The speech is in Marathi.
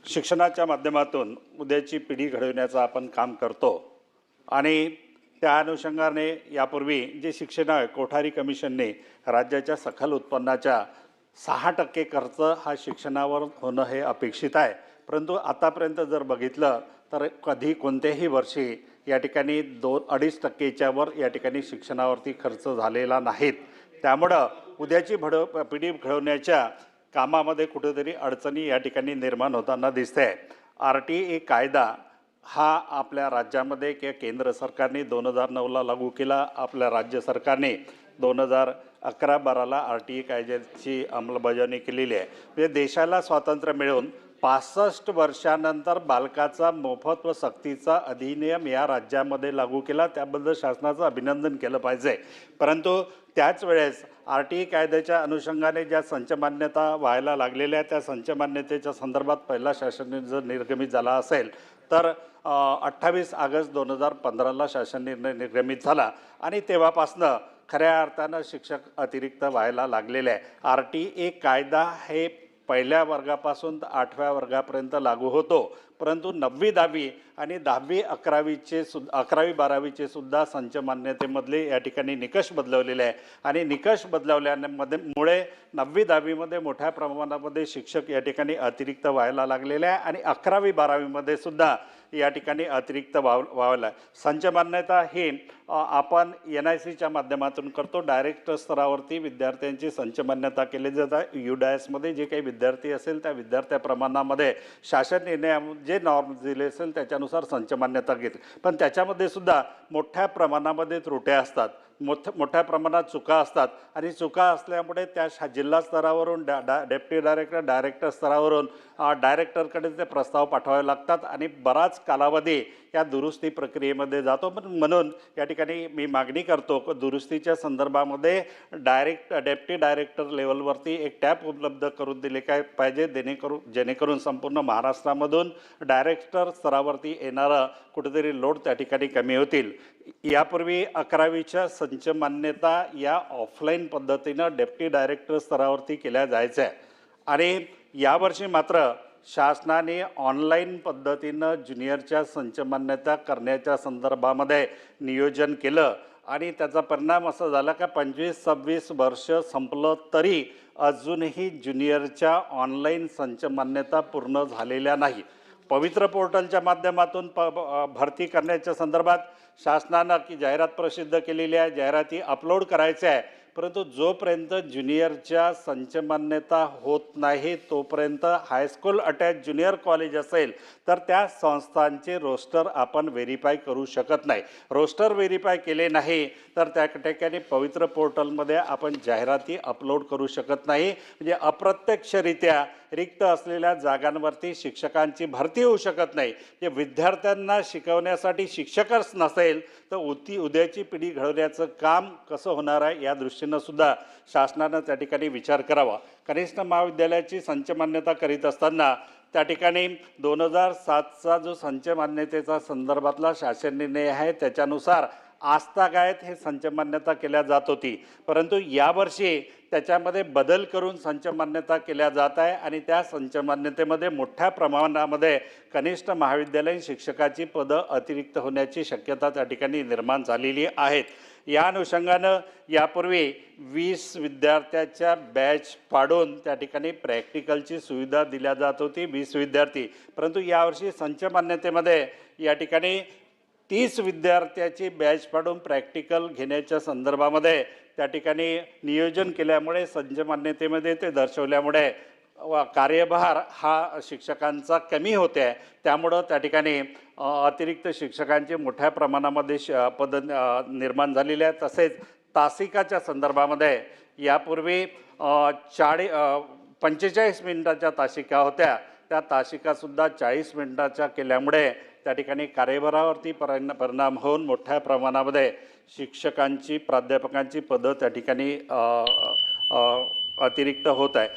शिक्षणाच्या माध्यमातून उद्याची पिढी घडविण्याचं आपण काम करतो आणि त्या अनुषंगाने यापूर्वी जे शिक्षण आहे कोठारी कमिशनने राज्याच्या सकल उत्पन्नाच्या 6% खर्च हा शिक्षणावर होणं हे अपेक्षित आहे। परंतु आतापर्यंत जर बघितलं तर कधी कोणत्याही वर्षी या ठिकाणी 2-2.5%च्या वर या ठिकाणी शिक्षणावरती खर्च झालेला नाहीत। त्यामुळं उद्याची पिढी घडवण्याच्या कामामध्ये कुठेतरी अडचणी या ठिकाणी निर्माण होताना दिसते। RTI कायदा हा आपल्या राज्यामध्ये किंवा केंद्र सरकारने 2009ला लागू केला। आपल्या राज्य सरकारने 2011-12ला RTI कायद्याची अंमलबजावणी केलेली आहे। म्हणजे देशाला स्वातंत्र्य मिळून 65 वर्षानंतर बालकाचा मोफत व सक्तीचा अधिनियम या राज्यामध्ये लागू केला, त्याबद्दल शासनाचं अभिनंदन केलं पाहिजे। परंतु त्याच वेळेस RTI कायद्याच्या अनुषंगाने ज्या संचमान्यता व्हायला लागलेल्या त्या संचमान्यतेच्या संदर्भात पहिला शासन जर निर्गमित झाला असेल तर 28 ऑगस्ट 2015ला शासन निर्णय निर्गमित झाला आणि तेव्हापासनं खऱ्या अर्थानं शिक्षक अतिरिक्त व्हायला लागलेले आहे। RTI कायदा हे पहिल्या वर्गापासून 8व्या वर्गापर्यंत लागू होतो, परंतु 9वी 10वी आणि 10वी 11वी 12वीचे सुद्धा संचमान्यतेमधले या ठिकाणी निकष बदलवलेले आहे आणि निकष बदलवल्यामुळे 9वी 10वीमध्ये मोठ्या प्रमाणामध्ये शिक्षक या ठिकाणी अतिरिक्त व्हायला लागलेले आहे आणि 11वी 12वीमध्ये सुद्धा या ठिकाणी अतिरिक्त व्हायला संचमान्यता ही आपण NICच्या माध्यमातून करतो। डायरेक्ट स्तरावरती विद्यार्थ्यांची संचमान्यता केली जाते। UDASमध्ये जे काही विद्यार्थी असेल त्या विद्यार्थ्याप्रमाणामध्ये शासन निर्णय जे नॉर्म्स दिले असेल त्याच्यानुसार संचमान्यता घेते, पण त्याच्यामध्ये सुद्धा मोठ्या प्रमाणामध्ये त्रुट्या असतात, मोठ्या प्रमाणात चुका असतात आणि चुका असल्यामुळे त्या जिल्हा स्तरावरून डेप्युटी डायरेक्टर डायरेक्टर स्तरावरून डायरेक्टरकडे ते प्रस्ताव पाठवावे लागतात आणि बराच कालावधी या दुरुस्ती प्रक्रियेमध्ये जातो। म्हणून या ठिकाणी मी मागणी करतो दुरुस्तीच्या संदर्भामध्ये डेप्युटी डायरेक्टर लेवलवरती एक टॅब उपलब्ध करून दिले काय पाहिजे जेणेकरून संपूर्ण महाराष्ट्रामधून डायरेक्टर स्तरावरती येणारा कुठेतरी लोड त्या ठिकाणी कमी होतील। यापूर्वी 11वीच्या संचमान्यता या ऑफलाईन पद्धतीनं डेप्युटी डायरेक्टर स्तरावरती केल्या जायच्या आणि यावर्षी मात्र शासनाने ऑनलाईन पद्धतीनं ज्युनियरच्या संचमान्यता करण्याच्या संदर्भामध्ये नियोजन केलं आणि त्याचा परिणाम असा झाला का 25-26 वर्ष संपलं तरी अजूनही ज्युनियरच्या ऑनलाईन संचमान्यता पूर्ण झालेल्या नाही। पवित्र पोर्टलच्या माध्यमातून भरती करण्याच्या संदर्भात शासनानं की जाहिरात प्रसिद्ध केलेली आहे, जाहिराती अपलोड करायच्या आहे, परंतु जोपर्यंत ज्युनियरच्या संचमान्यता होत नाही तोपर्यंत हायस्कूल अटॅच ज्युनियर कॉलेज असेल तर त्या संस्थांचे रोस्टर आपण व्हेरीफाय करू शकत नाही। रोस्टर व्हेरीफाय केले नाही तर त्या ठिकाणी पवित्र पोर्टलमध्ये आपण जाहिराती अपलोड करू शकत नाही। म्हणजे अप्रत्यक्षरित्या रिक्त असलेल्या जागांवरती शिक्षकांची भरती होऊ शकत नाही। जे विद्यार्थ्यांना शिकवण्यासाठी शिक्षकच नसेल तर उद्याची पिढी घडवण्याचं काम कसं होणार आहे या दृष्टीनं सुद्धा शासनानं त्या ठिकाणी विचार करावा। कनिष्ठ महाविद्यालयाची संचमान्यता करीत असताना त्या ठिकाणी 2007चा जो संचमान्यतेचा संदर्भातला शासन निर्णय आहे त्याच्यानुसार आजतागायत हे संचमान्यता केल्या जात होती, परंतु यावर्षी त्याच्यामध्ये बदल करून संचमान्यता केल्या जात आहे आणि त्या संचमान्यतेमध्ये मोठ्या प्रमाणामध्ये कनिष्ठ महाविद्यालयीन शिक्षकाची पदं अतिरिक्त होण्याची शक्यता त्या ठिकाणी निर्माण झालेली आहेत। या अनुषंगानं यापूर्वी 20 विद्यार्थ्याच्या बॅच पाडून त्या ठिकाणी प्रॅक्टिकलची सुविधा दिल्या जात होती, 20 विद्यार्थी, परंतु यावर्षी संचमान्यतेमध्ये या ठिकाणी 30 विद्यार्थ्याची बॅच पाडून प्रॅक्टिकल घेण्याच्या संदर्भामध्ये त्या ठिकाणी नियोजन केल्यामुळे संचमान्यतेमध्ये ते दर्शवल्यामुळे कार्यभार हा शिक्षकांचा कमी होते आहे। त्यामुळं त्या ठिकाणी अतिरिक्त शिक्षकांचे मोठ्या प्रमाणामध्ये पद निर्माण झालेले आहेत। तसेच तासिकाच्या संदर्भामध्ये यापूर्वी 45 मिनिटाच्या तासिका होत्या, त्या तासिकासुद्धा 40 मिनिटाच्या केल्यामुळे त्या ठिकाणी कार्यभारावरती परिणाम होऊन मोठ्या प्रमाणामध्ये शिक्षकांची प्राध्यापकांची पदं त्या ठिकाणी अतिरिक्त होत आहे।